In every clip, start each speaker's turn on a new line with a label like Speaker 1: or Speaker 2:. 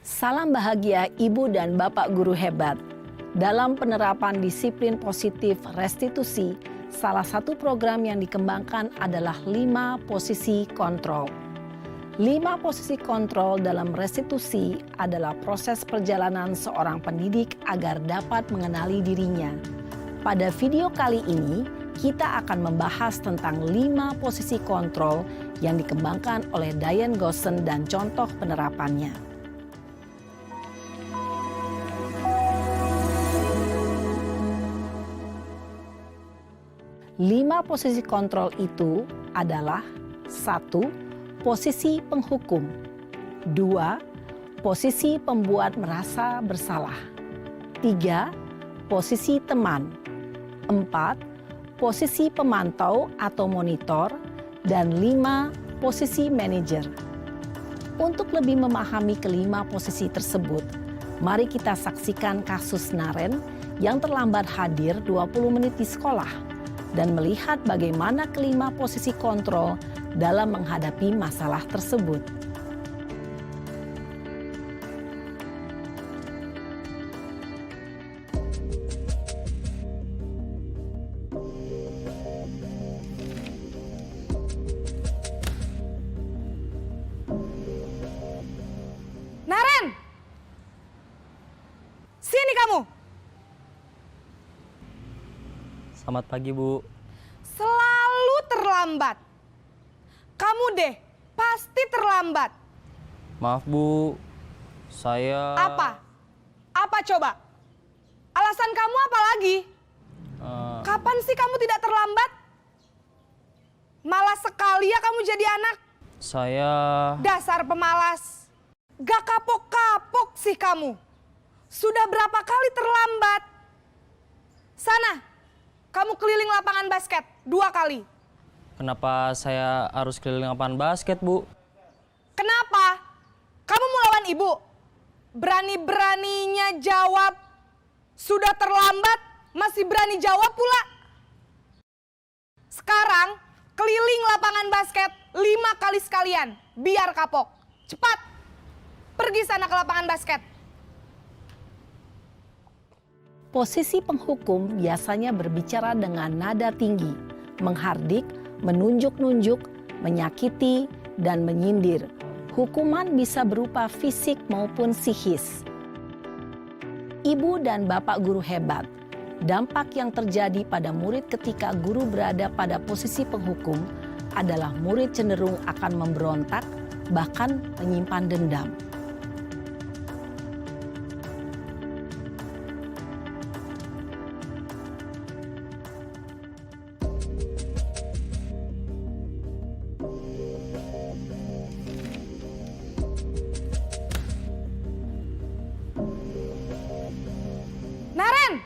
Speaker 1: Salam bahagia Ibu dan Bapak guru hebat. Dalam penerapan disiplin positif restitusi, salah satu program yang dikembangkan adalah 5 posisi kontrol. 5 posisi kontrol dalam restitusi adalah proses perjalanan seorang pendidik agar dapat mengenali dirinya. Pada video kali ini, kita akan membahas tentang 5 posisi kontrol yang dikembangkan oleh Diane Gosson dan contoh penerapannya. Lima posisi kontrol itu adalah 1. Posisi penghukum. 2. Posisi pembuat merasa bersalah. 3. Posisi teman. 4. Posisi pemantau atau monitor. Dan 5. Posisi manajer. Untuk lebih memahami kelima posisi tersebut, mari kita saksikan kasus Naren yang terlambat hadir 20 menit di sekolah dan melihat bagaimana kelima posisi kontrol dalam menghadapi masalah tersebut.
Speaker 2: Naren! Sini kamu!
Speaker 3: Selamat pagi, Bu.
Speaker 2: Selalu terlambat. Kamu deh, pasti terlambat.
Speaker 3: Maaf, Bu. Saya...
Speaker 2: Apa? Apa coba? Alasan kamu apa lagi? Kapan sih kamu tidak terlambat? Malas sekali ya kamu jadi anak.
Speaker 3: Saya...
Speaker 2: Dasar pemalas. Gak kapok-kapok sih kamu. Sudah berapa kali terlambat? Sana. Kamu keliling lapangan basket 2 kali.
Speaker 3: Kenapa saya harus keliling lapangan basket, Bu?
Speaker 2: Kenapa? Kamu mau lawan ibu? Berani-beraninya jawab. Sudah terlambat, masih berani jawab pula. Sekarang, keliling lapangan basket 5 kali sekalian. Biar kapok. Cepat. Pergi sana ke lapangan basket.
Speaker 1: Posisi penghukum biasanya berbicara dengan nada tinggi, menghardik, menunjuk-nunjuk, menyakiti, dan menyindir. Hukuman bisa berupa fisik maupun psikis. Ibu dan Bapak guru hebat, dampak yang terjadi pada murid ketika guru berada pada posisi penghukum adalah murid cenderung akan memberontak, bahkan menyimpan dendam.
Speaker 2: Naren!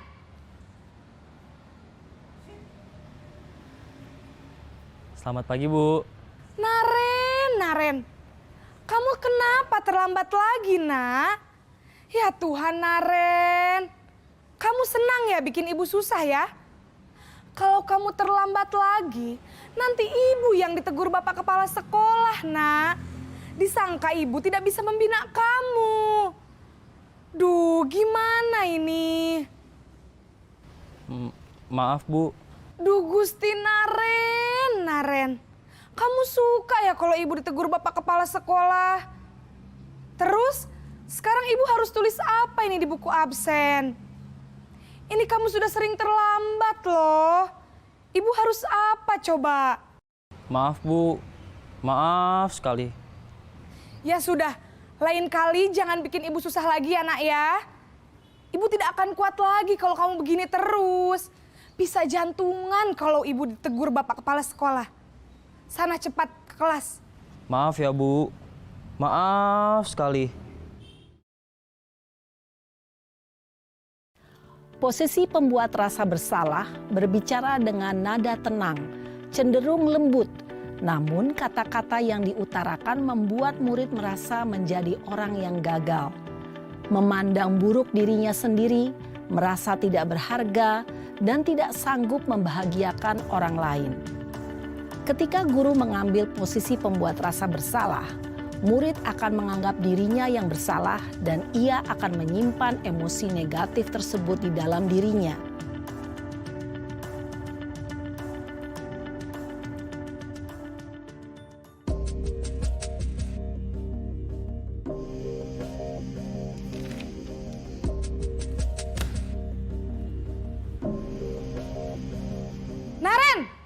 Speaker 3: Selamat pagi, Bu.
Speaker 2: Naren. Kamu kenapa terlambat lagi, nak? Ya Tuhan, Naren. Kamu senang ya bikin ibu susah ya? Kalau kamu terlambat lagi, nanti ibu yang ditegur Bapak Kepala Sekolah, nak. Disangka ibu tidak bisa membina kamu. Duh, gimana ini?
Speaker 3: Maaf, Bu.
Speaker 2: Duh, Gusti Naren. Kamu suka ya kalau ibu ditegur Bapak Kepala Sekolah? Terus, sekarang ibu harus tulis apa ini di buku absen? Ini kamu sudah sering terlambat loh. Ibu harus apa coba?
Speaker 3: Maaf, Bu. Maaf sekali.
Speaker 2: Ya sudah, lain kali jangan bikin ibu susah lagi ya, nak ya. Ibu tidak akan kuat lagi kalau kamu begini terus. Bisa jantungan kalau ibu ditegur Bapak Kepala Sekolah. Sana cepat ke kelas.
Speaker 3: Maaf ya, Bu. Maaf sekali.
Speaker 1: Posisi pembuat rasa bersalah berbicara dengan nada tenang, cenderung lembut. Namun kata-kata yang diutarakan membuat murid merasa menjadi orang yang gagal. Memandang buruk dirinya sendiri, merasa tidak berharga, dan tidak sanggup membahagiakan orang lain. Ketika guru mengambil posisi pembuat rasa bersalah, murid akan menganggap dirinya yang bersalah dan ia akan menyimpan emosi negatif tersebut di dalam dirinya.
Speaker 2: Naren!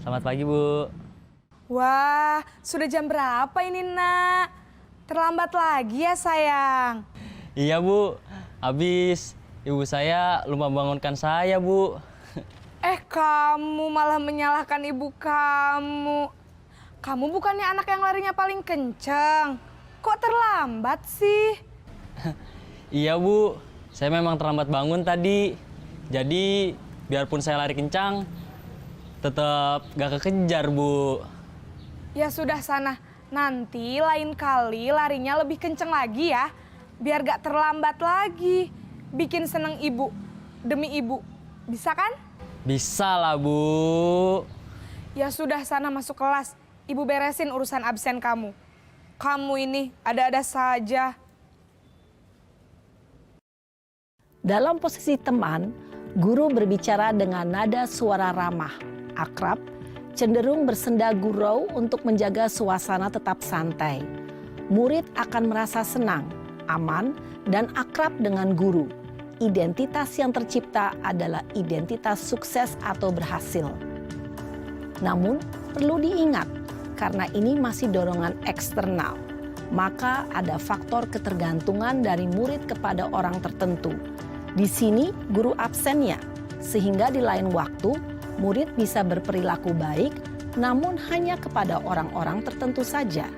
Speaker 3: Selamat pagi, Bu.
Speaker 2: Wah, sudah jam berapa ini, Nak? Terlambat lagi ya, sayang.
Speaker 3: Iya, Bu. Habis ibu saya lupa bangunkan saya, Bu.
Speaker 2: Kamu malah menyalahkan ibu kamu. Kamu bukannya anak yang larinya paling kenceng. Kok terlambat sih?
Speaker 3: Iya, Bu. Saya memang terlambat bangun tadi. Jadi, biarpun saya lari kencang, tetap gak kekejar, Bu.
Speaker 2: Ya sudah sana, nanti lain kali larinya lebih kenceng lagi ya. Biar gak terlambat lagi. Bikin seneng ibu, demi ibu. Bisa kan?
Speaker 3: Bisa lah, Bu.
Speaker 2: Ya sudah sana masuk kelas. Ibu beresin urusan absen kamu. Kamu ini ada-ada saja.
Speaker 1: Dalam posisi teman, guru berbicara dengan nada suara ramah, akrab, cenderung bersenda gurau untuk menjaga suasana tetap santai. Murid akan merasa senang, aman, dan akrab dengan guru. Identitas yang tercipta adalah identitas sukses atau berhasil. Namun, perlu diingat, karena ini masih dorongan eksternal, maka ada faktor ketergantungan dari murid kepada orang tertentu. Di sini, guru absennya, sehingga di lain waktu, murid bisa berperilaku baik, namun hanya kepada orang-orang tertentu saja.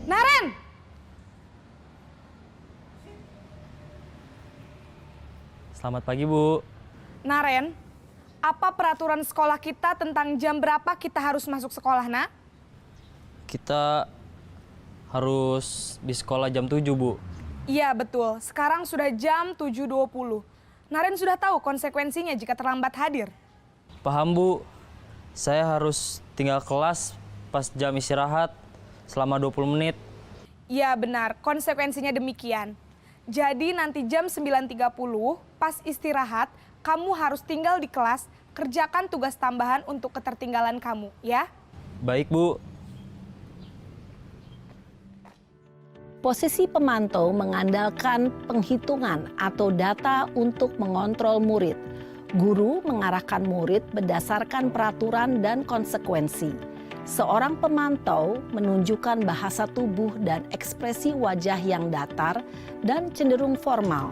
Speaker 2: Naren!
Speaker 3: Selamat pagi, Bu.
Speaker 2: Naren, apa peraturan sekolah kita tentang jam berapa kita harus masuk sekolah, Nak?
Speaker 3: Kita harus di sekolah jam 7, Bu.
Speaker 2: Iya, betul. Sekarang sudah jam 7.20. Naren sudah tahu konsekuensinya jika terlambat hadir.
Speaker 3: Paham, Bu. Saya harus tinggal kelas pas jam istirahat selama 20 menit.
Speaker 2: Iya, benar. Konsekuensinya demikian. Jadi nanti jam 9.30 pas istirahat, kamu harus tinggal di kelas, kerjakan tugas tambahan untuk ketertinggalan kamu, ya?
Speaker 3: Baik, Bu.
Speaker 1: Posisi pemantau mengandalkan penghitungan atau data untuk mengontrol murid. Guru mengarahkan murid berdasarkan peraturan dan konsekuensi. Seorang pemantau menunjukkan bahasa tubuh dan ekspresi wajah yang datar dan cenderung formal.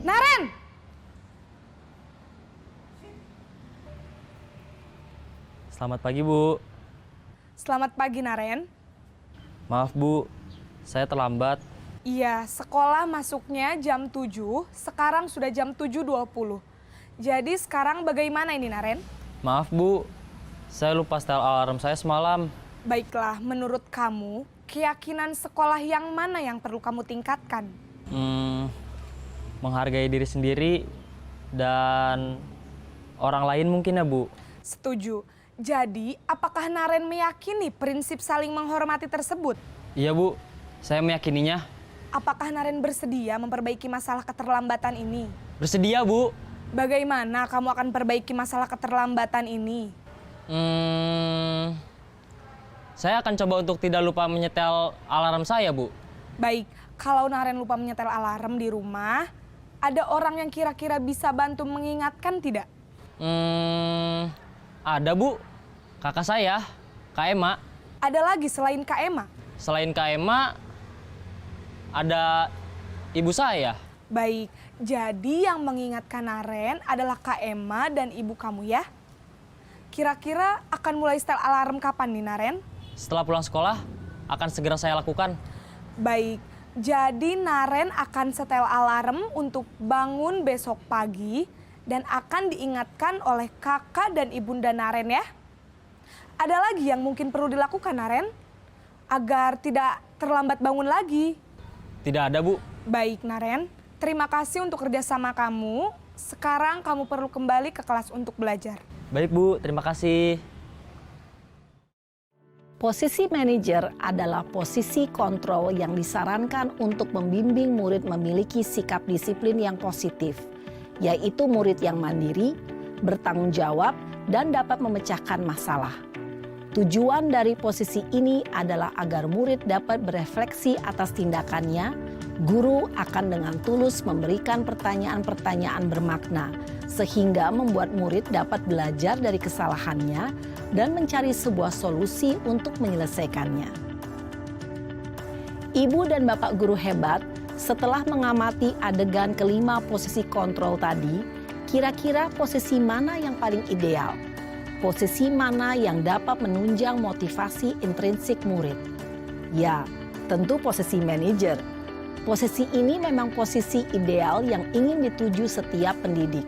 Speaker 2: Naren!
Speaker 3: Selamat pagi, Bu.
Speaker 2: Selamat pagi, Naren.
Speaker 3: Maaf, Bu. Saya terlambat.
Speaker 2: Iya, sekolah masuknya jam 7, sekarang sudah jam 7.20. Jadi sekarang bagaimana ini, Naren?
Speaker 3: Maaf, Bu. Saya lupa setel alarm saya semalam.
Speaker 2: Baiklah, menurut kamu, keyakinan sekolah yang mana yang perlu kamu tingkatkan?
Speaker 3: Menghargai diri sendiri dan orang lain mungkin ya, Bu.
Speaker 2: Setuju. Jadi, apakah Naren meyakini prinsip saling menghormati tersebut?
Speaker 3: Iya, Bu. Saya meyakininya.
Speaker 2: Apakah Naren bersedia memperbaiki masalah keterlambatan ini?
Speaker 3: Bersedia, Bu.
Speaker 2: Bagaimana kamu akan perbaiki masalah keterlambatan ini?
Speaker 3: Saya akan coba untuk tidak lupa menyetel alarm saya, Bu.
Speaker 2: Baik, kalau Naren lupa menyetel alarm di rumah, ada orang yang kira-kira bisa bantu mengingatkan tidak?
Speaker 3: Ada, Bu. Kakak saya, Kak Ema.
Speaker 2: Ada lagi selain Kak Ema?
Speaker 3: Selain Kak Ema, ada ibu saya.
Speaker 2: Baik, jadi yang mengingatkan Naren adalah Kak Emma dan ibu kamu ya. Kira-kira akan mulai setel alarm kapan nih Naren?
Speaker 3: Setelah pulang sekolah, akan segera saya lakukan.
Speaker 2: Baik, jadi Naren akan setel alarm untuk bangun besok pagi dan akan diingatkan oleh kakak dan ibunda Naren ya. Ada lagi yang mungkin perlu dilakukan Naren? Agar tidak terlambat bangun lagi.
Speaker 3: Tidak ada, Bu.
Speaker 2: Baik Naren, terima kasih untuk kerjasama kamu. Sekarang kamu perlu kembali ke kelas untuk belajar.
Speaker 3: Baik, Bu. Terima kasih.
Speaker 1: Posisi manajer adalah posisi kontrol yang disarankan untuk membimbing murid memiliki sikap disiplin yang positif, yaitu murid yang mandiri, bertanggung jawab, dan dapat memecahkan masalah. Tujuan dari posisi ini adalah agar murid dapat berefleksi atas tindakannya. Guru akan dengan tulus memberikan pertanyaan-pertanyaan bermakna, sehingga membuat murid dapat belajar dari kesalahannya dan mencari sebuah solusi untuk menyelesaikannya. Ibu dan bapak guru hebat, setelah mengamati adegan kelima posisi kontrol tadi, kira-kira posisi mana yang paling ideal? Posisi mana yang dapat menunjang motivasi intrinsik murid? Ya, tentu posisi manajer. Posisi ini memang posisi ideal yang ingin dituju setiap pendidik.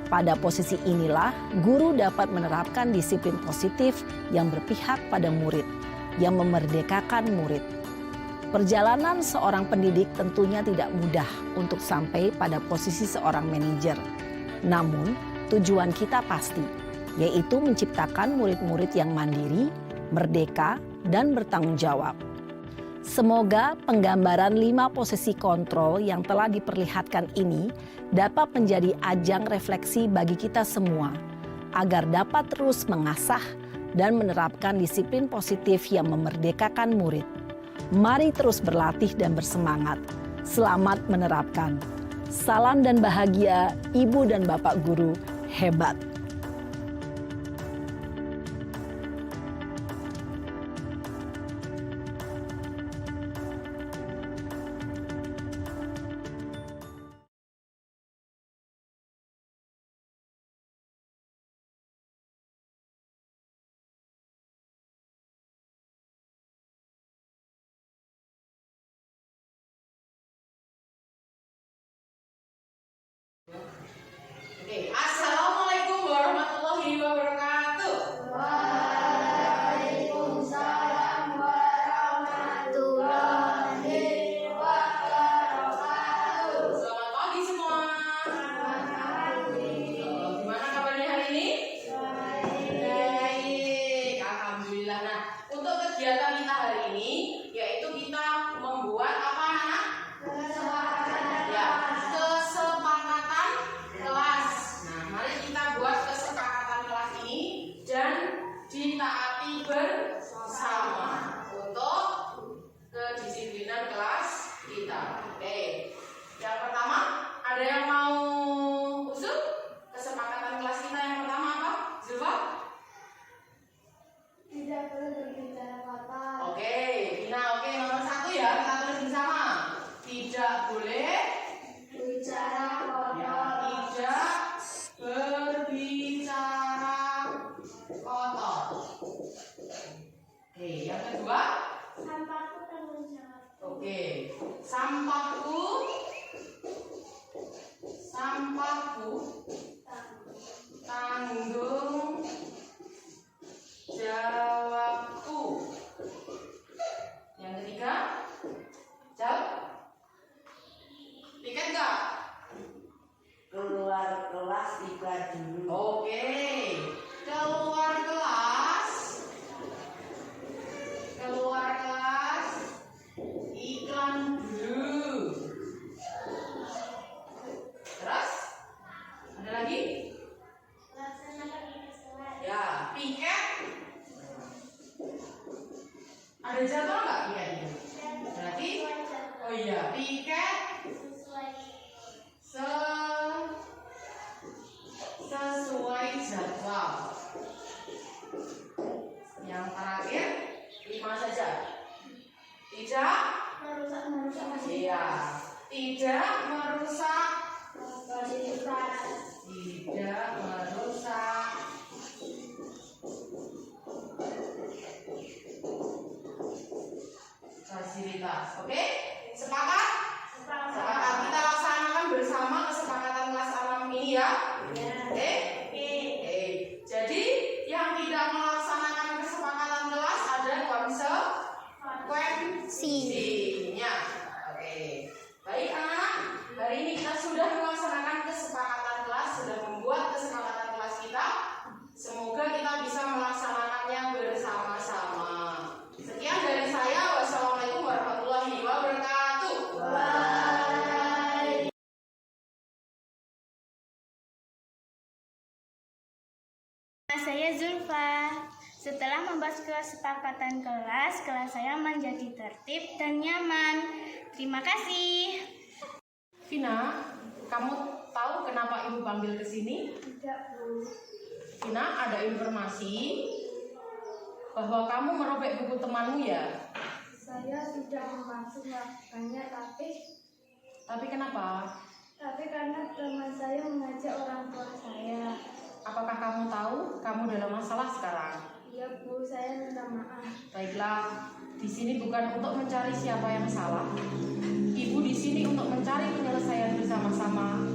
Speaker 1: Pada posisi inilah, guru dapat menerapkan disiplin positif yang berpihak pada murid, yang memerdekakan murid. Perjalanan seorang pendidik tentunya tidak mudah untuk sampai pada posisi seorang manajer. Namun, tujuan kita pasti, yaitu menciptakan murid-murid yang mandiri, merdeka, dan bertanggung jawab. Semoga penggambaran 5 posisi kontrol yang telah diperlihatkan ini dapat menjadi ajang refleksi bagi kita semua, agar dapat terus mengasah dan menerapkan disiplin positif yang memerdekakan murid. Mari terus berlatih dan bersemangat. Selamat menerapkan. Salam dan bahagia, Ibu dan Bapak Guru hebat.
Speaker 4: Oke, Assalamualaikum warahmatullahi wabarakatuh. Waalaikumsalam warahmatullahi wabarakatuh. Selamat pagi semua. Selamat pagi. Gimana kabarnya hari ini? Baik. Alhamdulillah. Nah, untuk kegiatan kita hari ini, yaitu kita membuat apa anak? Kesepakatan kelas. Nah, mari kita buat kesepakatan kelas ini dan ditaati bersama untuk kedisiplinan kelas kita. Oke. Yang pertama, ada yang mau usul? Kesepakatan kelas kita yang pertama apa? Zulfa?
Speaker 5: Tidak boleh berbicara kotor.
Speaker 4: Oke, Dina, oke, nomor 1 ya, kita tulis bersama. Tidak boleh
Speaker 5: Bicara
Speaker 4: ya,
Speaker 5: kotor.
Speaker 4: tidak berbicara kotor. Oke, yang kedua,
Speaker 5: Sampahku tanggung jawab.
Speaker 4: oke, sampahku tanggung jawabku. Yang ketiga, jawab. Tiket enggak?
Speaker 6: Keluar kelas iklan dulu.
Speaker 4: Oke. Keluar kelas iklan dulu. Terus ada lagi?
Speaker 5: Laksanakan ini sesuai.
Speaker 4: Ya, piket. Ada jadwal nggak piket itu? Berarti, oh iya, piket sesuai jadwal. Yang terakhir, 5 saja. Tidak
Speaker 5: Merusak
Speaker 4: Iya. Tidak merusak.
Speaker 5: fasilitas,
Speaker 4: Tidak merusak. Fasilitas. Oke? Sepakat? Sepakat. Kita laksanakan bersama kesepakatan kelas 6 ini ya. Oke? Oke. Jadi yang tidak melaksanakan kesepakatan kelas ada konsekuensinya. Oke. Baik anak-anak, hari ini kita sudah melaksanakan kesepakatan kelas, sudah membuat kesepakatan kelas kita. Semoga kita bisa melaksanakannya bersama-sama. Sekian dari saya. Wassalamualaikum warahmatullahi wabarakatuh.
Speaker 5: Saya Zulfa. Setelah membahas kesepakatan kelas saya menjadi tertib dan nyaman. Terima kasih.
Speaker 4: Vina, kamu tahu kenapa ibu panggil ke sini?
Speaker 5: Tidak, Bu.
Speaker 4: Vina, ada informasi bahwa kamu merobek buku temanmu ya?
Speaker 5: Saya tidak bermaksud melakukannya,
Speaker 4: Tapi kenapa?
Speaker 5: karena teman saya mengajak orang tua saya.
Speaker 4: Apakah kamu tahu kamu dalam masalah sekarang?
Speaker 5: Iya, Bu, saya minta maaf.
Speaker 4: Baiklah, di sini bukan untuk mencari siapa yang salah. Ibu di sini untuk mencari penyelesaian bersama-sama,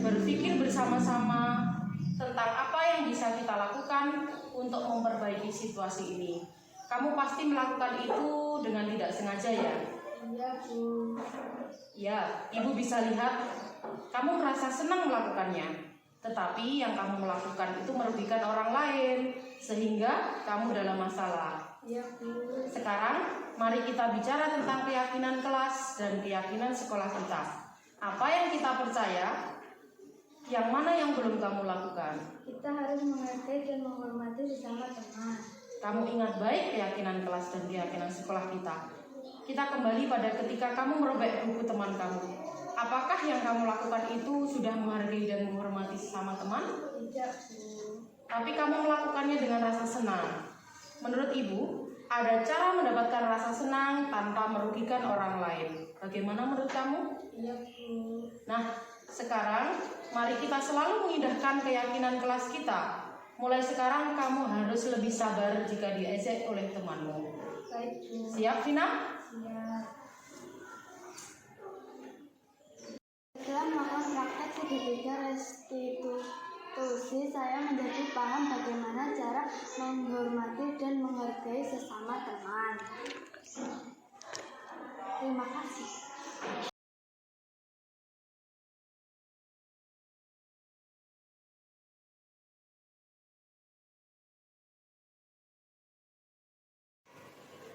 Speaker 4: berpikir bersama-sama tentang apa yang bisa kita lakukan untuk memperbaiki situasi ini. Kamu pasti melakukan itu dengan tidak sengaja ya?
Speaker 5: Iya, Bu.
Speaker 4: Ya, ibu bisa lihat kamu merasa senang melakukannya. Tetapi yang kamu lakukan itu merugikan orang lain, sehingga kamu dalam masalah.
Speaker 5: Iya, Bu.
Speaker 4: Sekarang, mari kita bicara tentang keyakinan kelas dan keyakinan sekolah kita. Apa yang kita percaya, yang mana yang belum kamu lakukan?
Speaker 5: Kita harus menghargai dan menghormati sesama teman.
Speaker 4: Kamu ingat baik keyakinan kelas dan keyakinan sekolah kita. Kita kembali pada ketika kamu merobek buku teman kamu. Apakah yang kamu lakukan itu sudah menghargai dan menghormati sesama teman?
Speaker 5: Tidak, Bu.
Speaker 4: Tapi kamu melakukannya dengan rasa senang. Menurut ibu, ada cara mendapatkan rasa senang tanpa merugikan orang lain. Bagaimana menurut kamu?
Speaker 5: Iya, Bu.
Speaker 4: Nah, sekarang mari kita selalu mengindahkan keyakinan kelas kita. Mulai sekarang kamu harus lebih sabar jika diejek oleh temanmu.
Speaker 5: Baik, Bu.
Speaker 4: Siap, Vina?
Speaker 5: Siap. Setelah melakukan praktek segitiga restitusi, saya menjadi paham bagaimana cara menghormati dan menghargai sesama teman. Terima kasih.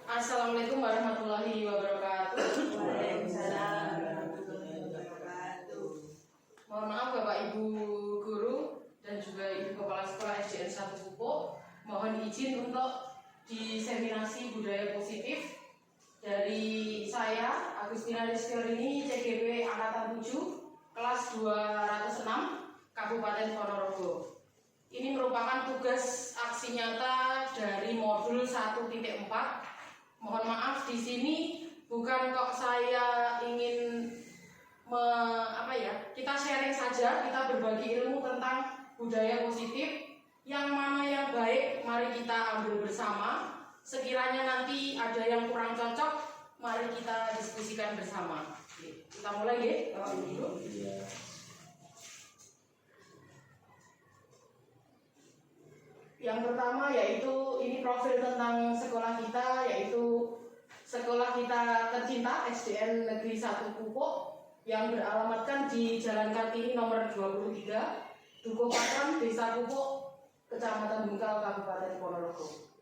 Speaker 4: Assalamualaikum warahmatullahi wabarakatuh. Mohon maaf Bapak Ibu Guru dan juga Ibu Kepala Sekolah SDN 1 Pupuk. Mohon izin untuk diseminasi budaya positif dari saya Agustina Rizkyorini, CGP Angkatan 7, kelas 206, Kabupaten Ponorogo. Ini merupakan tugas aksi nyata dari modul 1.4. Mohon maaf di sini bukan kok saya ingin kita sharing saja, kita berbagi ilmu tentang budaya positif. Yang mana yang baik mari kita ambil bersama. Sekiranya nanti ada yang kurang cocok, mari kita diskusikan bersama. Kita mulai ya, Bapak Ibu. Yang pertama yaitu ini profil tentang sekolah kita, yaitu sekolah kita tercinta SDN Negeri 1 Pupuk yang beralamatkan di Jalan Kartini nomor 23, Dukuh Patram, Desa Pupuk, Kecamatan Bungkal, Kabupaten Ponorogo.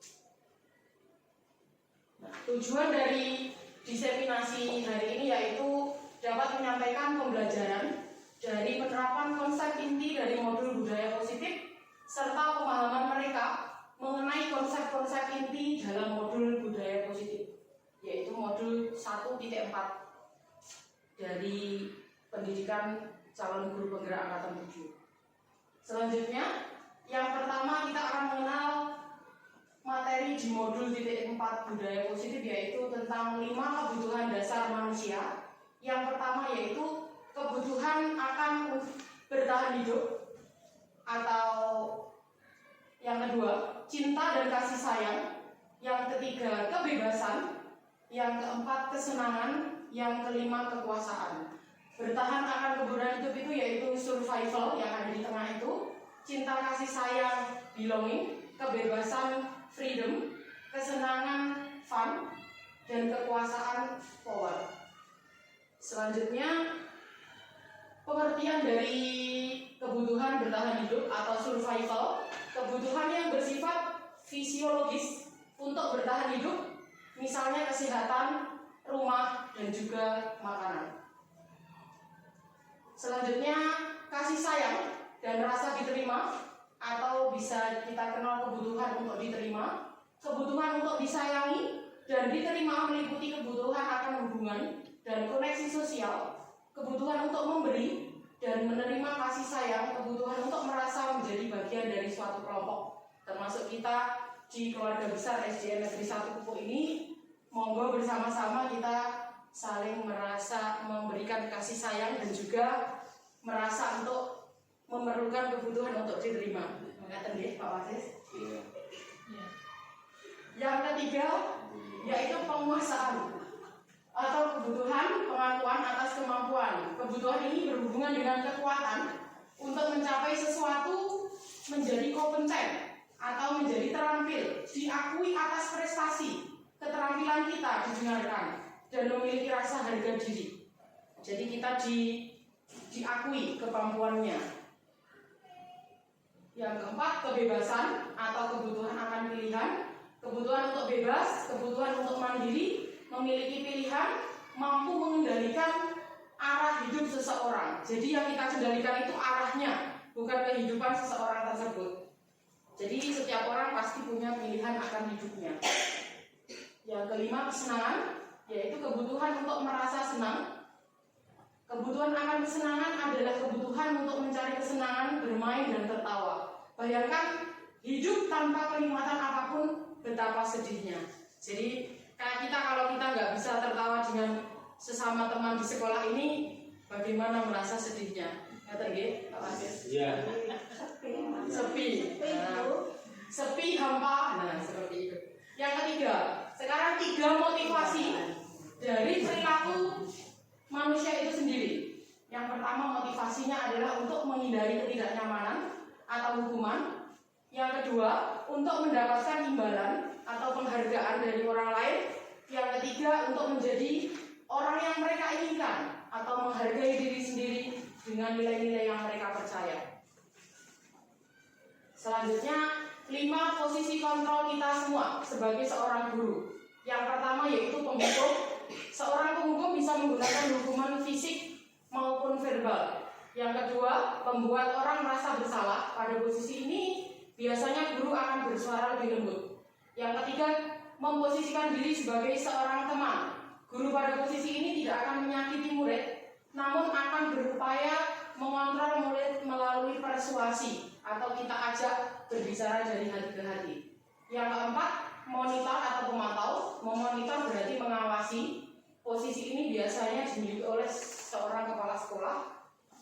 Speaker 4: Nah, tujuan dari diseminasi hari ini yaitu dapat menyampaikan pembelajaran dari penerapan konsep inti dari modul budaya positif serta pemahaman mereka mengenai konsep-konsep inti dalam modul budaya positif, yaitu modul 1.4 dari pendidikan calon guru penggerak angkatan 7. Selanjutnya, yang pertama kita akan mengenal materi di modul 4 budaya positif, yaitu tentang 5 kebutuhan dasar manusia Yang pertama yaitu kebutuhan akan bertahan hidup, atau yang kedua cinta dan kasih sayang, yang ketiga kebebasan, yang keempat kesenangan, yang kelima kekuasaan. Bertahan akan kebutuhan hidup itu yaitu survival yang ada di tengah itu, cinta kasih sayang belonging, kebebasan freedom, kesenangan fun, dan kekuasaan power. Selanjutnya, pengertian dari kebutuhan bertahan hidup atau survival, kebutuhan yang bersifat fisiologis untuk bertahan hidup, misalnya kesehatan, rumah, dan juga makanan. Selanjutnya, kasih sayang dan rasa diterima, atau bisa kita kenal kebutuhan untuk diterima. Kebutuhan untuk disayangi dan diterima meliputi kebutuhan akan hubungan dan koneksi sosial, kebutuhan untuk memberi dan menerima kasih sayang, kebutuhan untuk merasa menjadi bagian dari suatu kelompok. Termasuk kita di keluarga besar SDN Negeri 1 Pupuk ini, monggo bersama-sama kita saling merasa memberikan kasih sayang dan juga merasa untuk memerlukan kebutuhan untuk diterima. Mengaten nggih Pak Wasis? Yang ketiga yaitu penguasaan atau kebutuhan pengakuan atas kemampuan. Kebutuhan ini berhubungan dengan kekuatan untuk mencapai sesuatu, menjadi kompeten atau menjadi terampil, diakui atas prestasi, keterampilan kita didengarkan dan memiliki rasa harga diri. Jadi kita diakui kemampuannya. Yang keempat, kebebasan atau kebutuhan akan pilihan. Kebutuhan untuk bebas, kebutuhan untuk mandiri, memiliki pilihan, mampu mengendalikan arah hidup seseorang. Jadi yang kita kendalikan itu arahnya, bukan kehidupan seseorang tersebut. Jadi setiap orang pasti punya pilihan akan hidupnya. Yang kelima, kesenangan, yaitu kebutuhan untuk merasa senang. Kebutuhan akan kesenangan adalah kebutuhan untuk mencari kesenangan, bermain dan tertawa. Bayangkan hidup tanpa kenikmatan apapun, betapa sedihnya. Jadi kayak kita, kalau kita nggak bisa tertawa dengan sesama teman di sekolah ini, bagaimana merasa sedihnya? Kata nggih, Pak Wasis? Iya. Sepi. Sepi, hampa. Nah, seperti itu. Yang ketiga, sekarang 3 motivasi dari perilaku manusia itu sendiri. Yang pertama, motivasinya adalah untuk menghindari ketidaknyamanan atau hukuman. Yang kedua, untuk mendapatkan imbalan atau penghargaan dari orang lain. Yang ketiga, untuk menjadi orang yang mereka inginkan atau menghargai diri sendiri dengan nilai-nilai yang mereka percaya. Selanjutnya, 5 posisi kontrol kita semua sebagai seorang guru. Yang pertama yaitu penghukum. Seorang penghukum bisa menggunakan hukuman fisik maupun verbal. Yang kedua, membuat orang merasa bersalah. Pada posisi ini biasanya guru akan bersuara lebih lembut. Yang ketiga, memposisikan diri sebagai seorang teman. Guru pada posisi ini tidak akan menyakiti murid, namun akan berupaya mengontrol murid melalui persuasi atau kita ajak berbicara dari hati ke hati. Yang keempat, monitor atau pemantau. Memonitor berarti mengawasi. Posisi ini biasanya dimiliki oleh seorang kepala sekolah.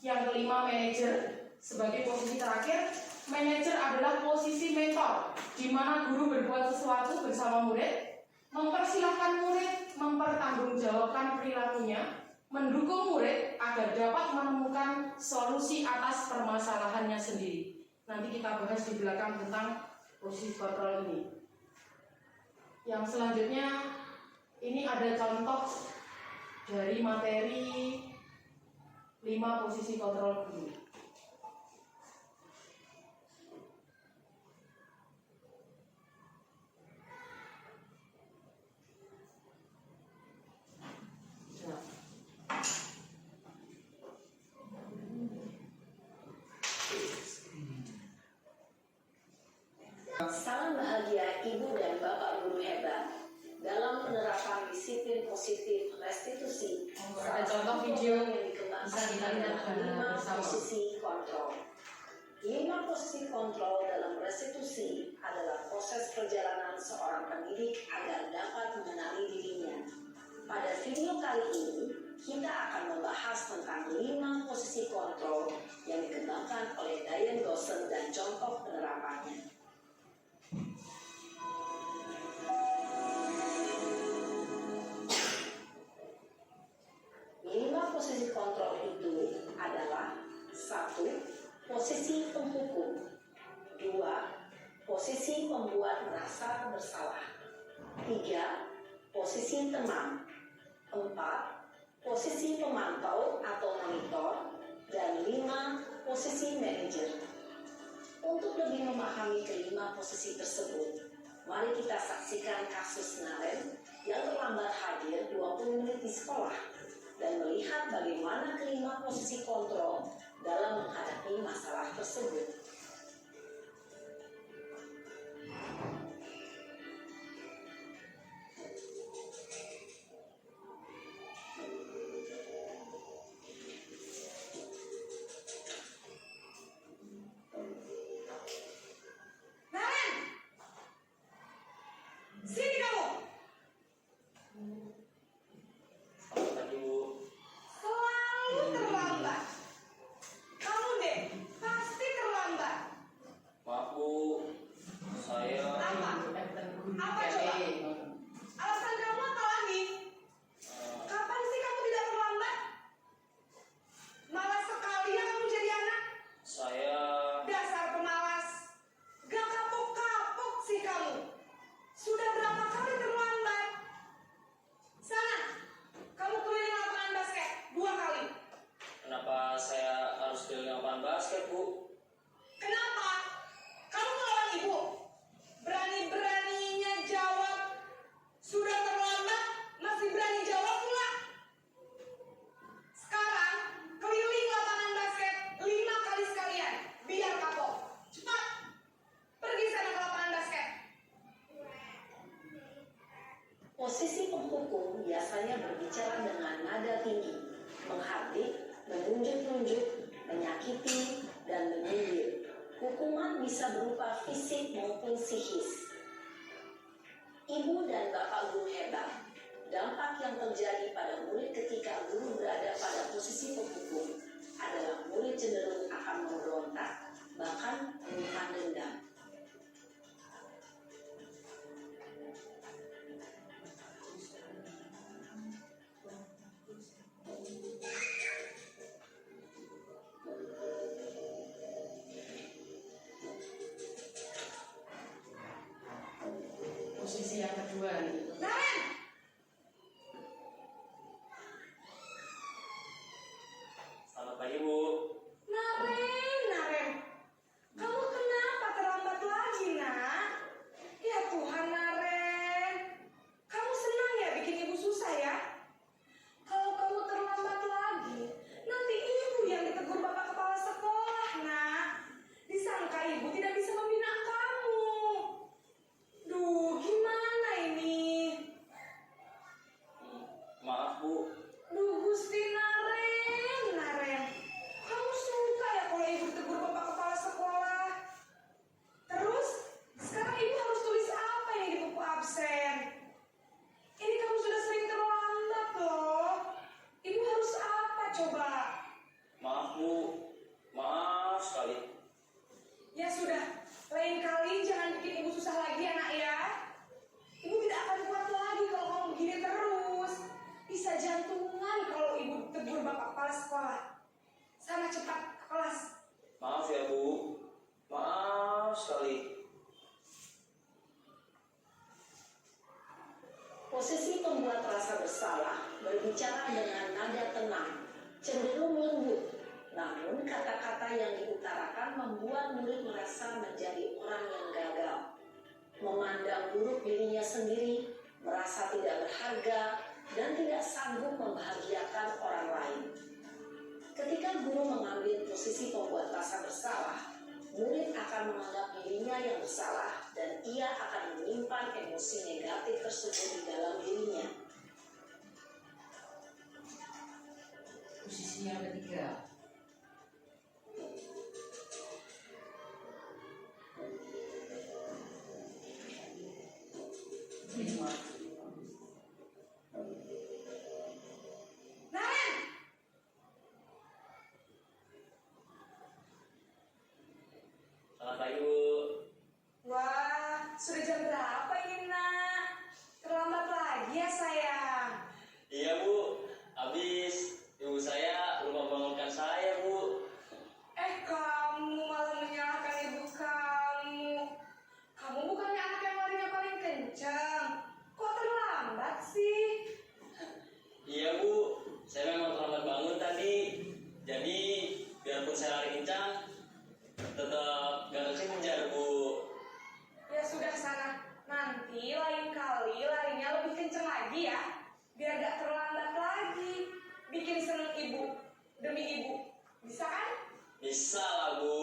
Speaker 4: Yang kelima, manajer. Sebagai posisi terakhir, manajer adalah posisi mentor, di mana guru berbuat sesuatu bersama murid, mempersilahkan murid mempertanggungjawabkan perilakunya, mendukung murid agar dapat menemukan solusi atas permasalahannya sendiri. Nanti kita bahas di belakang tentang posisi kontrol ini. Yang selanjutnya, ini ada contoh dari materi 5 posisi kontrol guru.
Speaker 7: Salam bahagia Ibu dan Bapak Guru hebat dalam penerapan disiplin positif restitusi.
Speaker 4: Ada contoh video
Speaker 7: yang dikembangkan
Speaker 4: bisa kita lihat
Speaker 7: dengan 5
Speaker 4: bersama.
Speaker 7: posisi kontrol. 5 posisi kontrol dalam restitusi adalah proses perjalanan seorang pendidik agar dapat mengenali dirinya. Pada video kali ini, kita akan membahas tentang 5 posisi kontrol yang dikembangkan oleh Diane Dawson dan contoh penerapannya. 5 posisi kontrol itu adalah 1. Posisi penghukum, 2. Posisi pembuat merasa bersalah, 3. Posisi teman, 4. Posisi pemantau atau monitor, dan 5. Posisi manajer. Untuk lebih memahami kelima posisi tersebut, mari kita saksikan kasus Naren yang terlambat hadir 20 menit di sekolah dan melihat bagaimana kelima posisi kontrol dalam menghadapi masalah tersebut.
Speaker 2: Naren! Sini kamu!
Speaker 3: Selamat pagi, Bu.
Speaker 2: Selalu terlambat. Kamu deh, pasti terlambat.
Speaker 3: Maaf, Bu. Saya
Speaker 2: Apa? Apa coba? Alasan kamu apa lagi? Kapan sih kamu tidak terlambat? Malas sekali ya kamu jadi anak.
Speaker 3: saya
Speaker 2: Dasar pemalas. Gak kapok-kapok sih kamu. Sudah berapa kali terlambat? Sana, kamu keliling lapangan basket 2 kali.
Speaker 3: kenapa saya harus keliling lapangan basket, Bu?
Speaker 2: Kenapa? Kamu melawan ibu. Berani-beraninya jawab. Sudah terlambat, masih berani jawab pula. Sekarang, keliling lapangan basket 5 kali sekalian. Biar kapok. Cepat. Pergi sana ke lapangan basket.
Speaker 7: Posisi penghukum biasanya berbicara dengan nada tinggi, menghardik, menunjuk-nunjuk, menyakiti, dan menyindir. Hukuman bisa berupa fisik maupun psikis. Ibu dan bapak guru hebat. Dampak yang terjadi pada murid ketika guru berada pada posisi penghukum adalah murid cenderung akan memberontak, bahkan menyimpan dendam.
Speaker 4: Posisi yang kedua nih.
Speaker 2: Naren!
Speaker 3: Selamat pagi, Bu.
Speaker 2: Naren. Kamu kenapa terlambat lagi, nak? Ya Tuhan, Naren. Kamu senang ya bikin ibu susah ya? Kalau kamu terlambat lagi, nanti ibu yang ditegur bapak kepala sekolah, nak. Disangka ibu tidak bisa membina kamu. Duh, gimana ini?
Speaker 3: Maaf, Bu.
Speaker 2: Duh, Gusti Naren. Kamu suka ya kalau ibu tegur bapak kepala sekolah? Terus, sekarang ibu harus tulis apa yang di buku absen? Ini kamu sudah sering terlambat loh. Ibu harus apa coba?
Speaker 3: Maaf, Bu. Maaf sekali.
Speaker 2: Ya sudah, lain kali jangan bikin ibu susah lagi ya, nak ya. Ibu tidak akan kuat lagi kalau kamu begini terus. Bisa jantungan kalau ibu tegur bapak kepala sekolah. Sana cepat ke kelas.
Speaker 3: Maaf ya, Bu. Maaf sekali.
Speaker 7: Posisi pembuat rasa bersalah berbicara dengan nada tenang, cenderung lembut. Namun kata-kata yang diutarakan membuat murid merasa menjadi orang yang gagal, memandang buruk dirinya sendiri, merasa tidak berharga, dan tidak sanggup membahagiakan orang lain. Ketika guru mengambil posisi pembuat rasa bersalah, murid akan menganggap dirinya yang bersalah dan ia akan menyimpan emosi negatif tersebut di dalam dirinya.
Speaker 4: Posisi yang ketiga.
Speaker 2: Naren! jam berapa ini, Nak? Terlambat lagi ya, sayang?
Speaker 3: Iya Bu, habis ibu saya lupa bangunkan saya Bu.
Speaker 2: Kamu malah menyalahkan ibu kamu. Kamu bukannya anak yang larinya paling kencang. Kok terlambat sih?
Speaker 3: Iya Bu, saya memang terlambat bangun tadi. Jadi biarpun saya lari kencang, tetap gak kekejar Bu.
Speaker 2: Ya sudah sana. Nanti lain kali larinya lebih kencang lagi ya. Biar gak terlambat lagi. Bikin seneng ibu. Demi ibu. Bisa kan?
Speaker 3: Bisa lah Bu.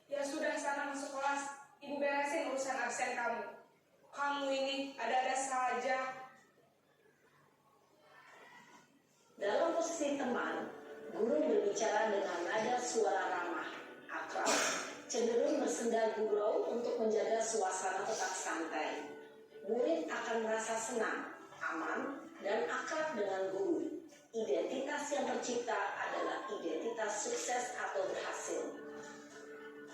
Speaker 2: Ya sudah sana masuk kelas. Ibu beresin urusan absen kamu. Kamu ini ada-ada saja.
Speaker 7: Dalam posisi teman, guru berbicara dengan nada suara ramah, akrab, cenderung bersenda gurau untuk menjaga suasana tetap santai. Murid akan merasa senang, aman, dan akrab dengan guru. Identitas yang tercipta adalah identitas sukses atau berhasil.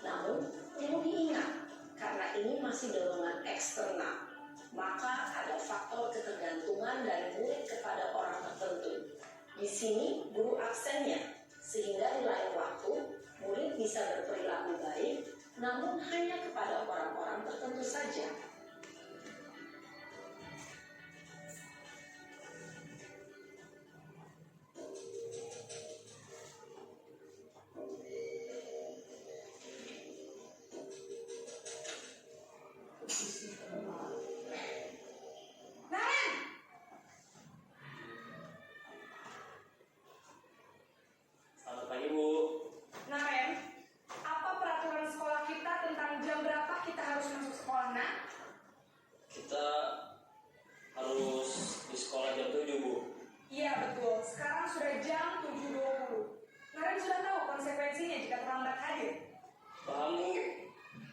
Speaker 7: Namun, perlu diingat, karena ini masih dorongan eksternal, maka ada faktor ketergantungan dari murid kepada orang tertentu. Di sini guru aksennya, sehingga di lain waktu murid bisa berperilaku baik, namun hanya kepada orang-orang tertentu saja.
Speaker 2: Naren!
Speaker 3: Selamat pagi Bu.
Speaker 2: Naren, apa peraturan sekolah kita tentang jam berapa kita harus masuk sekolah, Nak?
Speaker 3: Kita harus di sekolah jam 7 Bu.
Speaker 2: Iya betul, sekarang sudah jam 7.20. Naren sudah tahu konsekuensinya jika terlambat hadir.
Speaker 3: Paham Bu,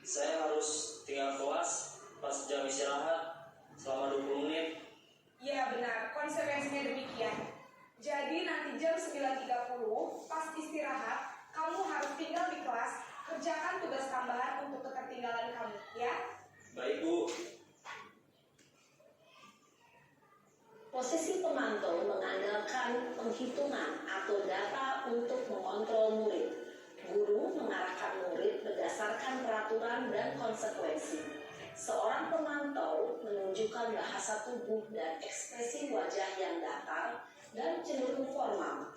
Speaker 3: saya harus tinggal kelas pas jam istirahat selama 20 menit.
Speaker 2: Iya benar, konsekuensinya demikian. Jadi nanti jam 9.30 pas istirahat, kamu harus tinggal di kelas, kerjakan tugas tambahan untuk ketertinggalan kamu, ya?
Speaker 3: Baik Bu.
Speaker 7: Posisi pemantau mengandalkan penghitungan atau data untuk mengontrol murid. Guru mengarahkan murid berdasarkan peraturan dan konsekuensi. Seorang pemantau menunjukkan bahasa tubuh dan ekspresi wajah yang datar dan cenderung formal.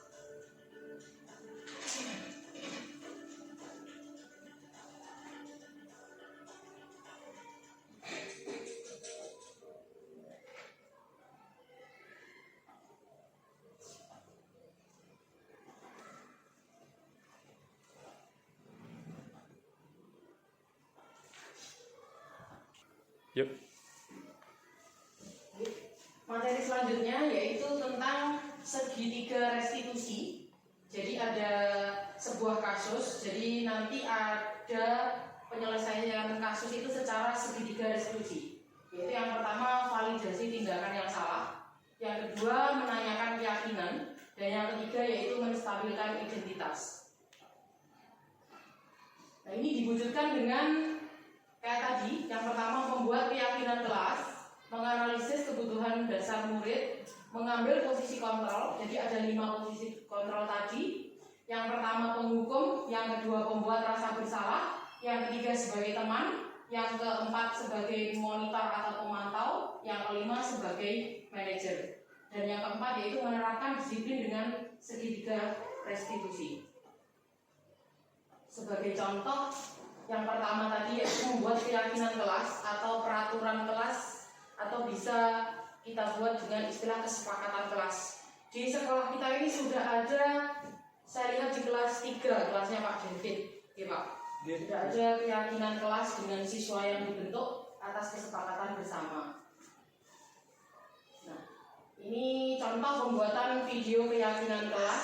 Speaker 3: Yuk.
Speaker 4: Materi selanjutnya yaitu tentang segitiga restitusi. Jadi ada sebuah kasus, jadi nanti ada penyelesaian kasus itu secara segitiga restitusi. Yaitu yang pertama validasi tindakan yang salah, yang kedua menanyakan keyakinan, dan yang ketiga yaitu menstabilkan identitas. Nah ini diwujudkan dengan kayak tadi, yang pertama membuat keyakinan kelas, menganalisis kebutuhan dasar murid, mengambil posisi kontrol. Jadi ada 5 posisi kontrol tadi. Yang pertama penghukum, yang kedua pembuat rasa bersalah, yang ketiga sebagai teman, yang keempat sebagai monitor atau pemantau, yang kelima sebagai manajer. Dan yang keempat yaitu menerapkan disiplin dengan segitiga restitusi. Sebagai contoh, yang pertama tadi yaitu membuat keyakinan kelas atau peraturan kelas, atau bisa kita buat dengan istilah kesepakatan kelas. Di sekolah kita ini sudah ada, saya lihat di kelas 3, kelasnya Pak David, ya Pak. Sudah ada keyakinan kelas dengan siswa yang dibentuk atas kesepakatan bersama. Nah, ini contoh pembuatan video keyakinan kelas.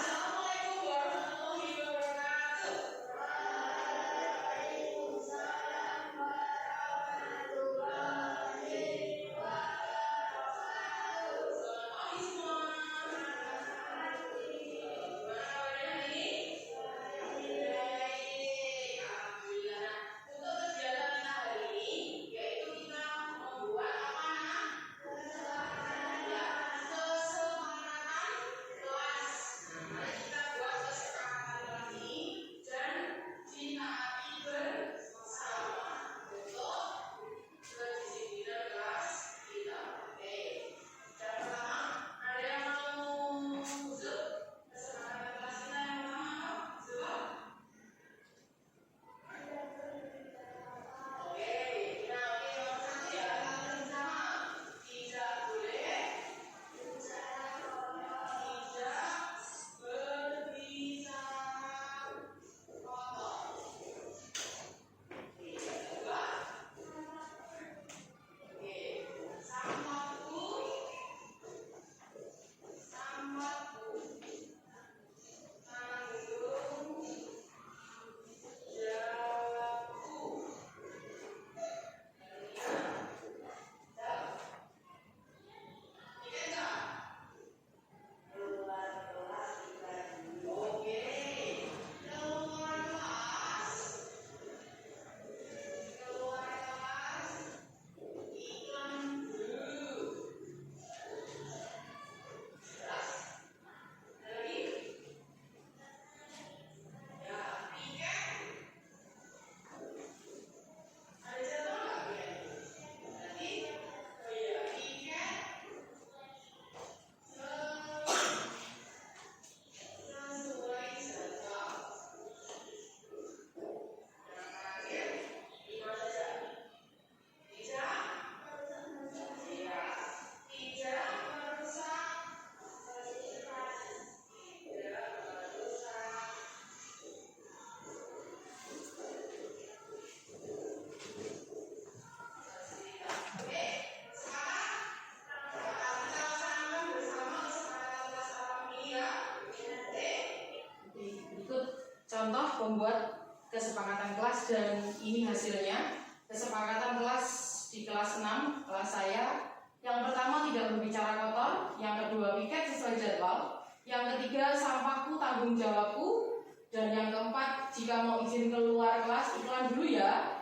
Speaker 4: membuat kesepakatan kelas dan ini hasilnya. Kesepakatan kelas di kelas 6, kelas saya. Yang pertama tidak berbicara kotor, yang kedua piket sesuai jadwal, yang ketiga sampahku tanggung jawabku, dan yang keempat jika mau izin keluar kelas iklan dulu ya.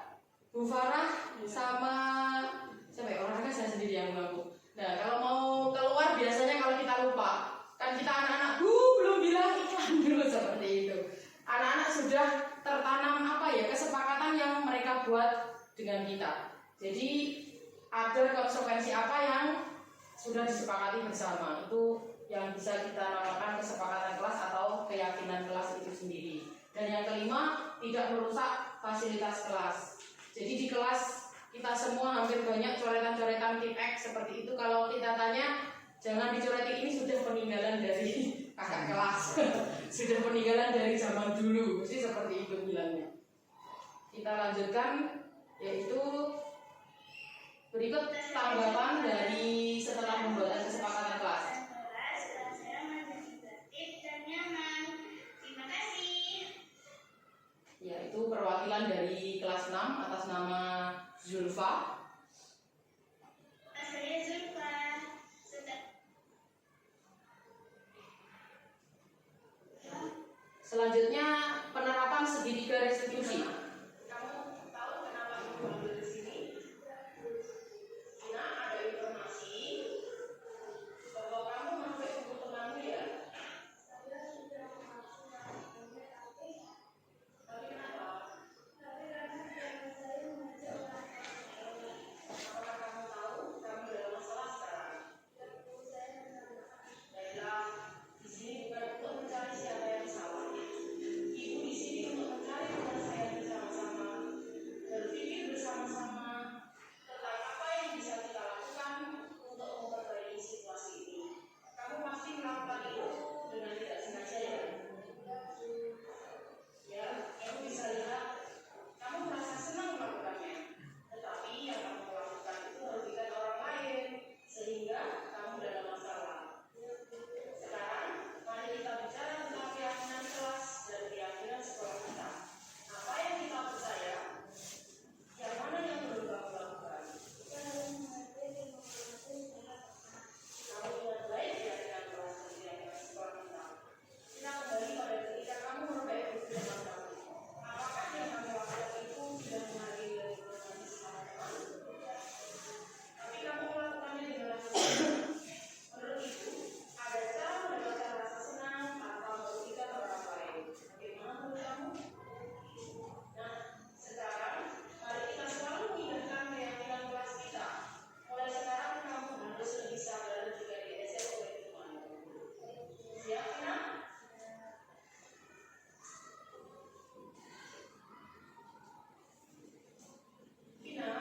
Speaker 4: Bu Farah sama siapa ya, olahraga saya sendiri yang mengganggu. Nah kalau mau keluar biasanya kalau kita lupa, kan kita anak-anak belum bilang iklan dulu seperti itu. Anak-anak sudah tertanam kesepakatan yang mereka buat dengan kita. Jadi ada konsekuensi apa yang sudah disepakati bersama, itu yang bisa kita namakan kesepakatan kelas atau keyakinan kelas itu sendiri. Dan yang kelima, tidak merusak fasilitas kelas. Jadi di kelas kita semua hampir banyak coretan-coretan tip X seperti itu. Kalau kita tanya, jangan dicoretin, ini sudah peninggalan dari kakak kelas. Sudah peninggalan dari zaman dulu, mesti seperti itu bilangnya. Kita lanjutkan, yaitu berikut tanggapan dari setelah pembuatan kesepakatan kelas. Yaitu perwakilan dari kelas 6 atas nama Zulfa.
Speaker 5: Saya Zulfa.
Speaker 4: Selanjutnya penerapan segitiga restitusi. Kamu tahu kenapa aku ambil di sini? Karena ada informasi bahwa kamu sampai buku temanmu ya. Tapi kenapa? Apakah kamu tahu kamu dalam masalah sekarang? Baiklah, di sini bukan untuk mencari siapa yang salah. Ibu di sini untuk mencari penyelesaian bersama-sama, berpikir bersama-sama tentang apa yang bisa kita lakukan untuk memperbaiki situasi ini. Kamu pasti melakukan itu dengan tidak sengaja ya? Ya, kamu bisa lihat, kamu merasa senang melakukannya. Tetapi yang kamu lakukan itu merugikan orang lain, sehingga kamu dalam masalah. Sekarang, mari kita bicara tentang keyakinan kelas dan keyakinan sekolah kita. Apa yang kita percaya? Yang mana yang perlu kamu lakukan? Kamu ingat baik keyakinan kelas dan keyakinan sekolah kita. Kita kembali pada ketika kamu memperbaiki kehidupan kamu. Apakah yang kamu lakukan itu sudah menghargai dan menghormati sesama teman? Tapi kamu melakukannya dengan rasa senang. Menurut Ibu, ada cara mendapatkan rasa senang tanpa merugikan orang lain. Bagaimana menurut kamu? Nah, sekarang mari kita selalu mengingatkan keyakinan kelas kita. Mulai sekarang kamu harus lebih sabar jika diejek oleh temanmu. Siap, Vina? Vina,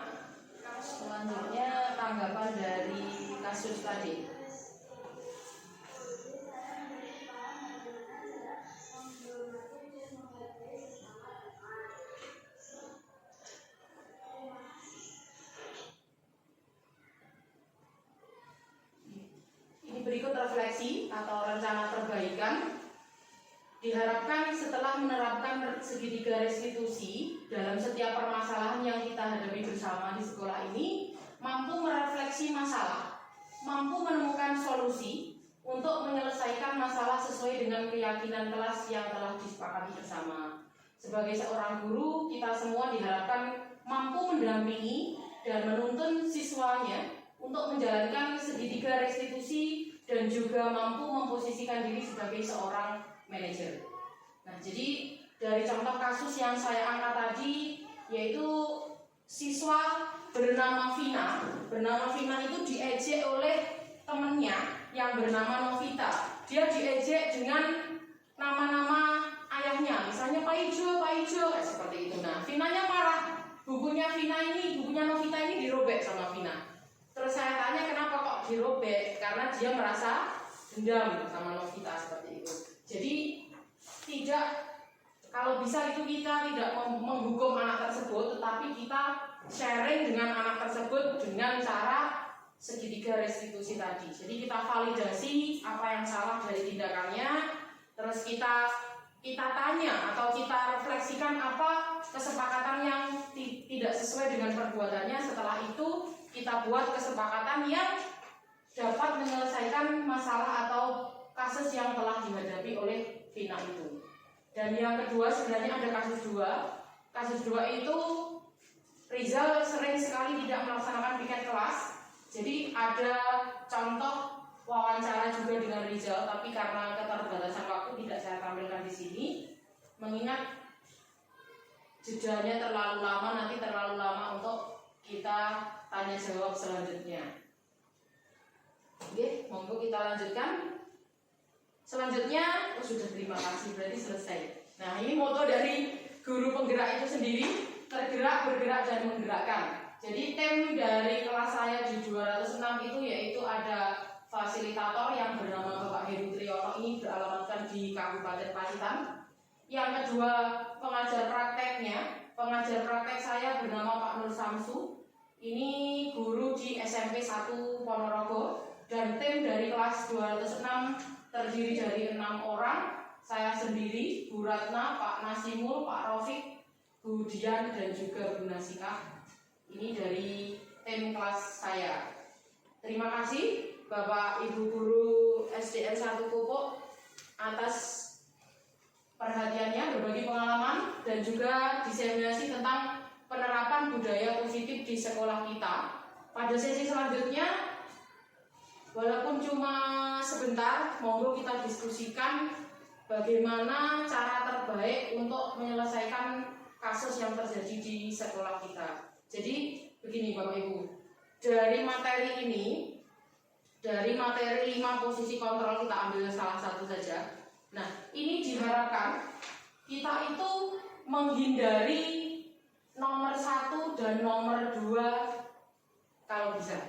Speaker 4: kamu selanjutnya tanggapan dari kasus tadi. Ini berikut refleksi atau rencana perbaikan. Diharapkan setelah menerapkan segitiga restitusi dalam setiap permasalahan yang kita hadapi bersama di sekolah ini, mampu merefleksi masalah, mampu menemukan solusi untuk menyelesaikan masalah sesuai dengan keyakinan kelas yang telah disepakati bersama. Sebagai seorang guru, kita semua diharapkan mampu mendampingi dan menuntun siswanya untuk menjalankan segitiga restitusi dan juga mampu memposisikan diri sebagai seorang manajer. Nah, jadi dari contoh kasus yang saya angkat tadi, yaitu siswa bernama Vina. Bernama Vina itu diejek oleh temannya yang bernama Novita. Dia diejek dengan nama-nama ayahnya, misalnya Pak Ijo, seperti itu. Nah, Vinanya marah. Bukunya Novita ini dirobek sama Vina. Terus saya tanya kenapa kok dirobek? Karena dia merasa dendam sama Novita seperti itu. Jadi kalau bisa itu kita tidak menghukum anak tersebut, tetapi kita sharing dengan anak tersebut dengan cara segitiga restitusi tadi. Jadi kita validasi apa yang salah dari tindakannya, terus kita kita tanya atau kita refleksikan apa kesepakatan yang tidak sesuai dengan perbuatannya. Setelah itu kita buat kesepakatan yang dapat menyelesaikan masalah atau kasus yang telah dihadapi oleh Vina itu. Dan yang kedua, sebenarnya ada kasus dua. Kasus dua itu Rizal sering sekali tidak melaksanakan piket kelas. Jadi ada contoh wawancara juga dengan Rizal, tapi karena keterbatasan waktu tidak saya tampilkan di sini. Mengingat jedanya terlalu lama, nanti terlalu lama untuk kita tanya jawab selanjutnya. Oke, monggo kita lanjutkan. Selanjutnya, sudah, terima kasih, berarti selesai. Nah, ini moto dari guru penggerak itu sendiri, tergerak, bergerak, dan menggerakkan. Jadi tim dari kelas saya di 206 itu yaitu ada fasilitator yang bernama Bapak Heru Triyono, ini beralamatkan di Kabupaten Pacitan. Yang kedua, pengajar prakteknya. Pengajar praktek saya bernama Pak Nur Samsu. Ini guru di SMP 1 Ponorogo. Dan tim dari kelas 206 terdiri dari 6 orang. Saya sendiri, Bu Ratna, Pak Nasimul, Pak Raufik, Bu Dian, dan juga Bu Nasikah. Ini dari tim kelas saya. Terima kasih Bapak Ibu Guru SDN 1 Pupuk atas perhatiannya, berbagi pengalaman, dan juga diseminasi tentang penerapan budaya positif di sekolah kita. Pada sesi selanjutnya, walaupun cuma sebentar, monggo kita diskusikan bagaimana cara terbaik untuk menyelesaikan kasus yang terjadi di sekolah kita. Jadi begini Bapak Ibu, dari materi ini, dari materi 5 posisi kontrol kita ambil salah satu saja. Nah, ini diharapkan kita itu menghindari nomor 1 dan nomor 2 kalau bisa.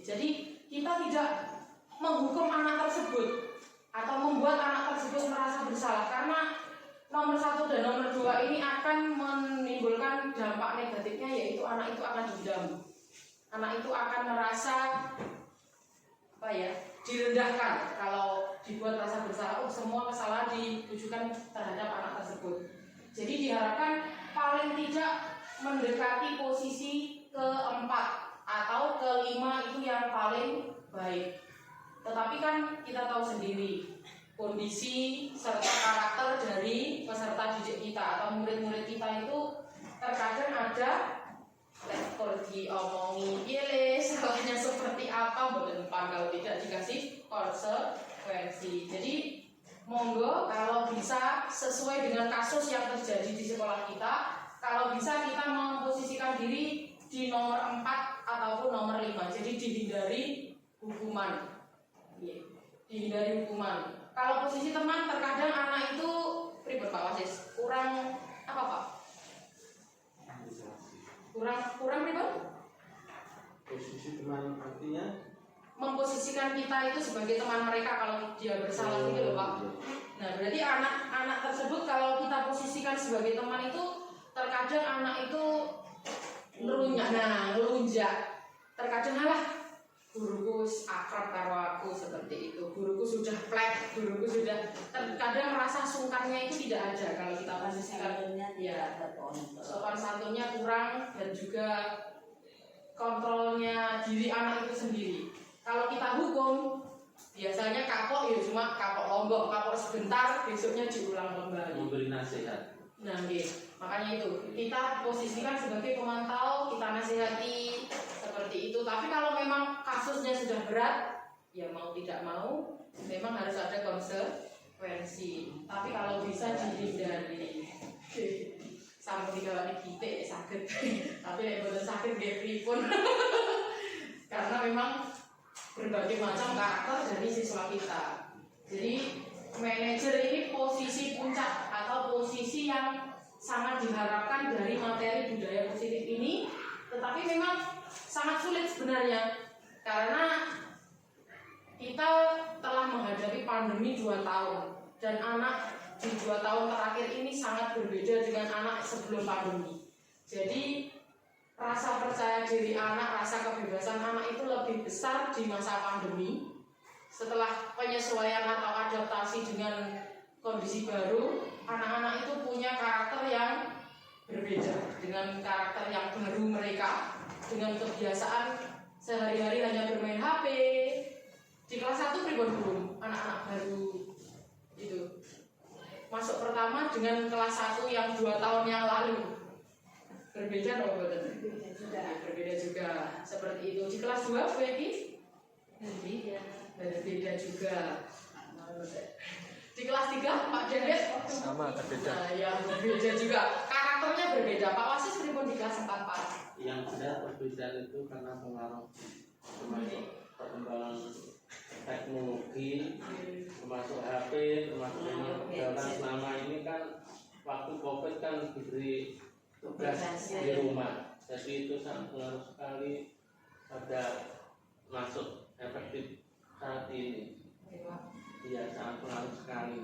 Speaker 4: Jadi kita tidak menghukum anak tersebut atau membuat anak tersebut merasa bersalah, karena nomor 1 dan nomor 2 ini akan menimbulkan dampak negatifnya, yaitu anak itu akan dendam. Anak itu akan merasa direndahkan kalau dibuat rasa bersalah. Semua kesalahan ditujukan terhadap anak tersebut. Jadi diharapkan paling tidak mendekati posisi keempat atau kelima itu yang paling baik. Tetapi kan kita tahu sendiri kondisi serta karakter dari peserta didik kita atau murid-murid kita itu terkadang ada lektor diomongi pilih salahnya seperti apa, betul-betul kalau tidak dikasih konsekuensi. Jadi monggo kalau bisa sesuai dengan kasus yang terjadi di sekolah kita, kalau bisa kita memposisikan diri di nomor 4 ataupun nomor 5. Jadi dihindari hukuman. Dihindari hukuman. Kalau posisi teman, terkadang anak itu ribet Pak Wasis, kurang apa Pak? Kurang ribet?
Speaker 8: Posisi teman artinya
Speaker 4: memposisikan kita itu sebagai teman mereka kalau dia bersalah gitu loh Pak. Nah, berarti anak-anak tersebut kalau kita posisikan sebagai teman itu terkadang anak itu ngelunjak. Terkadang alah guruku akrab karo aku seperti itu. Guruku sudah plek, guruku sudah, terkadang rasa sungkannya itu tidak ada kalau kita posisikan sopan santunnya kurang, dan juga kontrolnya diri anak itu sendiri. Kalau kita hukum, biasanya kapok ya cuma kapok lombok, kapok sebentar, besoknya diulang kembali.
Speaker 8: memberi nasihat.
Speaker 4: Nah, makanya itu kita posisikan sebagai pemantau, kita nasihati seperti itu. Tapi kalau memang kasusnya sudah berat, ya mau tidak mau, memang harus ada konsekuensi. Tapi kalau bisa dihindari. Sampai dikawani kita sakit, tapi betul sakit gak pripun. Karena memang berbagai macam karakter dari siswa kita. Jadi manajer ini posisi puncak atau posisi yang sangat diharapkan dari materi budaya positif ini, tetapi memang sangat sulit sebenarnya karena kita telah menghadapi pandemi 2 tahun dan anak di 2 tahun terakhir ini sangat berbeda dengan anak sebelum pandemi. Jadi rasa percaya diri anak, rasa kebebasan anak itu lebih besar di masa pandemi. Setelah penyesuaian atau adaptasi dengan kondisi baru, anak-anak itu punya karakter yang berbeda dengan karakter yang baru mereka, dengan kebiasaan sehari-hari hanya bermain HP. Di kelas 1 pribon belum anak-anak baru itu masuk pertama dengan kelas 1 yang 2 tahun yang lalu. Berbeda dong, berbeda juga seperti itu. Di kelas 2 Becky berbeda juga. Di kelas 3 Pak Dedet
Speaker 8: Sama berbeda.
Speaker 4: nah, yang berbeda juga, karakternya berbeda. Pak Wasis pribon di kelas 4 Pak.
Speaker 8: Yang ada perbedaan itu karena pengaruh termasuk perkembangan teknologi, termasuk HP, termasuk perjalanan selama ini kan waktu COVID kan diberi tugas di rumah, jadi itu sangat pengaruh sekali pada masuk efektif saat ini. Iya, sangat pengaruh sekali.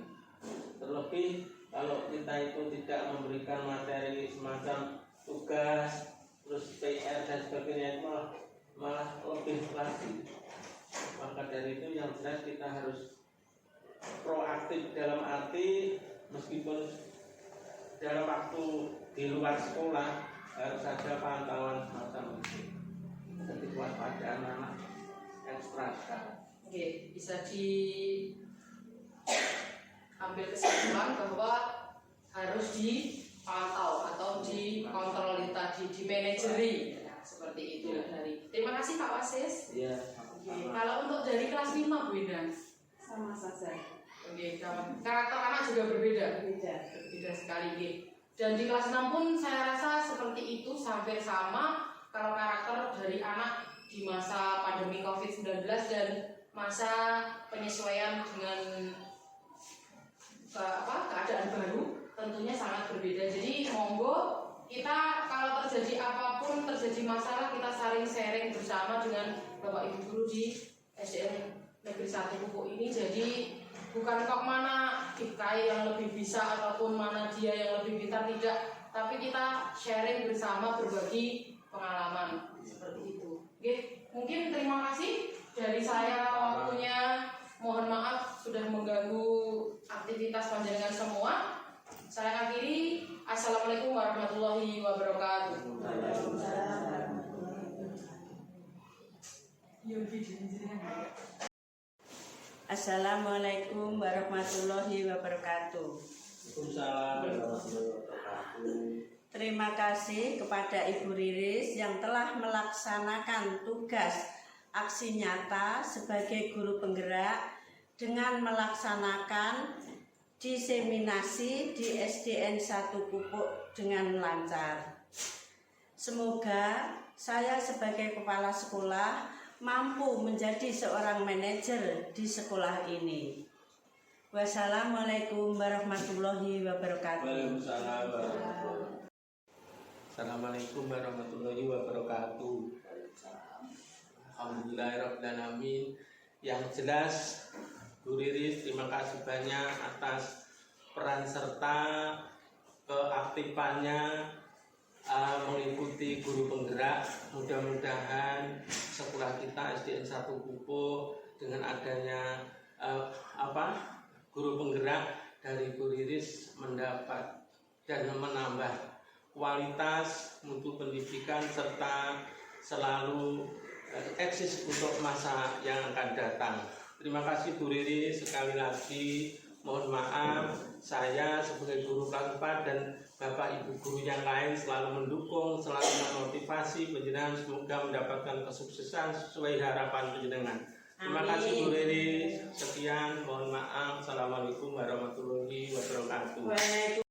Speaker 8: Terlebih kalau kita itu tidak memberikan materi semacam tugas, terus PR dan sebagainya, itu malah lebih lagi. Maka dari itu yang jelas kita harus proaktif dalam arti meskipun dalam waktu di luar sekolah harus ada pantauan semacam itu. Jadi kewaspadaan anak ekstra.
Speaker 4: Oke, bisa diambil kesimpulan bahwa harus dipantau atau dikontrol tadi, dimanajeri, ya, seperti itu dari. Terima kasih Pak Wasis.
Speaker 8: Iya.
Speaker 4: Oke, kalau untuk dari kelas 5 Bu Indah,
Speaker 6: Sama saja.
Speaker 4: oke, karakter anak juga berbeda sekali. Oke. Dan di kelas 6 pun saya rasa seperti itu, hampir sama kalau karakter dari anak di masa pandemi COVID-19 dan masa penyesuaian dengan keadaan baru tentunya sangat berbeda. Jadi monggo kita kalau terjadi apapun, terjadi masalah, kita saling sharing bersama dengan Bapak Ibu Guru di SDN Negeri 1 Pupuk ini. Jadi bukan kok mana kita yang lebih bisa ataupun mana dia yang lebih pintar, tidak, tapi kita sharing bersama, berbagi pengalaman seperti itu. Oke, mungkin terima kasih dari saya waktunya. Mohon maaf sudah mengganggu aktivitas panjenengan semua. Saya akhiri. Assalamualaikum warahmatullahi wabarakatuh.
Speaker 6: Assalamualaikum warahmatullahi wabarakatuh.
Speaker 8: Waalaikumsalam warahmatullahi wabarakatuh.
Speaker 6: Terima kasih kepada Ibu Riris yang telah melaksanakan tugas aksi nyata sebagai guru penggerak dengan melaksanakan diseminasi di SDN 1 Pupuk dengan lancar. Semoga saya sebagai kepala sekolah mampu menjadi seorang manajer di sekolah ini. Wassalamualaikum warahmatullahi wabarakatuh.
Speaker 8: Waalaikumsalam warahmatullahi wabarakatuh. Assalamualaikum warahmatullahi wabarakatuh. Alhamdulillahirrahmanirrahim. Yang jelas Bu Riris, terima kasih banyak atas peran serta keaktifannya mengikuti guru penggerak. Mudah-mudahan sekolah kita SDN 1 Pupuk dengan adanya guru penggerak dari Bu Riris mendapat dan menambah kualitas mutu pendidikan serta selalu eksis untuk masa yang akan datang. Terima kasih Bu Riris, sekali lagi mohon maaf saya sebagai guru kelas 4 dan Bapak Ibu guru yang lain selalu mendukung, selalu memotivasi penjenengan, semoga mendapatkan kesuksesan sesuai harapan penjenengan. Terima kasih Bu Riris. Sekian, mohon maaf. Assalamualaikum warahmatullahi wabarakatuh.